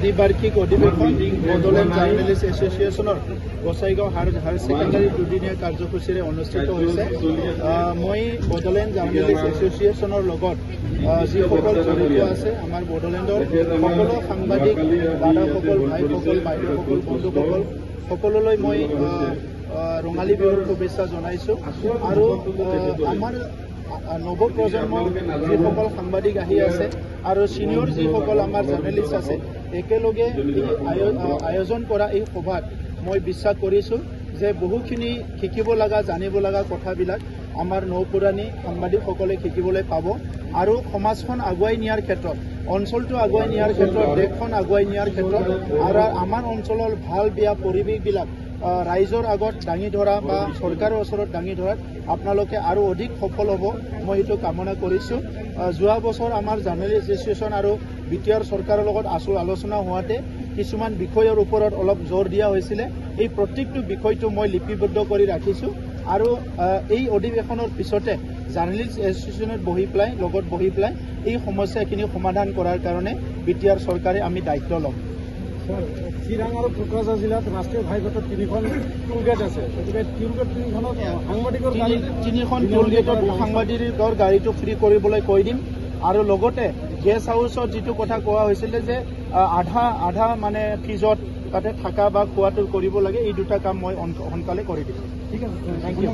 দ্বিবাৰ্ষিক অধিৱেশন বড়োলেণ্ড জাৰ্নেলিষ্ট এছ'চিয়েশ্যনৰ Gossaigaon higher secondary দুদিনীয়া কাৰ্যসূচীৰে অনুষ্ঠিত হৈছে। মই বড়োলেণ্ড জাৰ্নেলিষ্ট এছ'চিয়েশ্যনৰ লগত যিসকল জড়িত আছে আমাৰ বড়োলেণ্ডৰ সকলো সাংবাদিক দাদাসকল, ভাইসকল, বাইদেউসকল, বন্ধুসকল সকলোলৈ মই ৰঙালী বিহুৰ শুভেচ্ছা জনাইছোঁ। আৰু আমাৰ নৱপ্ৰজন্মৰ যিসকল সাংবাদিক আহি আছে আৰু ছিনিয়ৰ যিসকল আমাৰ জাৰ্নেলিষ্ট আছে, একেলগে আয়োজন কৰা এই সভাত মই বিশ্বাস কৰিছোঁ যে বহুখিনি শিকিব লগা, জানিব লগা কথাবিলাক আমাৰ নৌপুৰাণী সাংবাদিকসকলে শিকিবলৈ পাব। আৰু সমাজখন আগুৱাই নিয়াৰ ক্ষেত্ৰত, অঞ্চলটো আগুৱাই নিয়াৰ ক্ষেত্ৰত, দেশখন আগুৱাই নিয়াৰ ক্ষেত্ৰত আৰু আমাৰ অঞ্চলৰ ভাল বেয়া পৰিৱেশবিলাক ৰাইজৰ আগত দাঙি ধৰা বা চৰকাৰৰ ওচৰত দাঙি ধৰাত আপোনালোকে আৰু অধিক সফল হ'ব, মই সেইটো কামনা কৰিছোঁ। যোৱা বছৰ আমাৰ জাৰ্নেলিষ্ট এছ'চিয়েশ্যন আৰু বিটিআৰ চৰকাৰৰ লগত আলোচনা হোৱাতে কিছুমান বিষয়ৰ ওপৰত অলপ জোৰ দিয়া হৈছিলে। এই প্ৰত্যেকটো বিষয়টো মই লিপিবদ্ধ কৰি ৰাখিছোঁ আৰু এই অধিৱেশনৰ পিছতে জাৰ্নেলিষ্ট এছ'চিয়েশ্যনত লগত বহি পেলাই এই সমস্যাখিনি সমাধান কৰাৰ কাৰণে বিটিআৰ চৰকাৰে আমি দায়িত্ব ল'ম। চিৰাং আৰু কোকৰাঝাৰ জিলাত ৰাষ্ট্ৰীয় ঘাইপথত 3খন টোলগেট আছে, গতিকে টোলগেট 3খনত সাংবাদিকৰ 3খন টোলগেটত সাংবাদিকৰ গাড়ীটো ফ্ৰী কৰিবলৈ কৈ দিম। আৰু লগতে গেষ্ট হাউচত যিটো কথা কোৱা হৈছিলে যে আধা মানে ফিজত তাতে থকা বা খোৱাটো কৰিব লাগে, এই দুটা কাম মই সোনকালে কৰি দিম। ঠিক আছে, থেংক ইউ।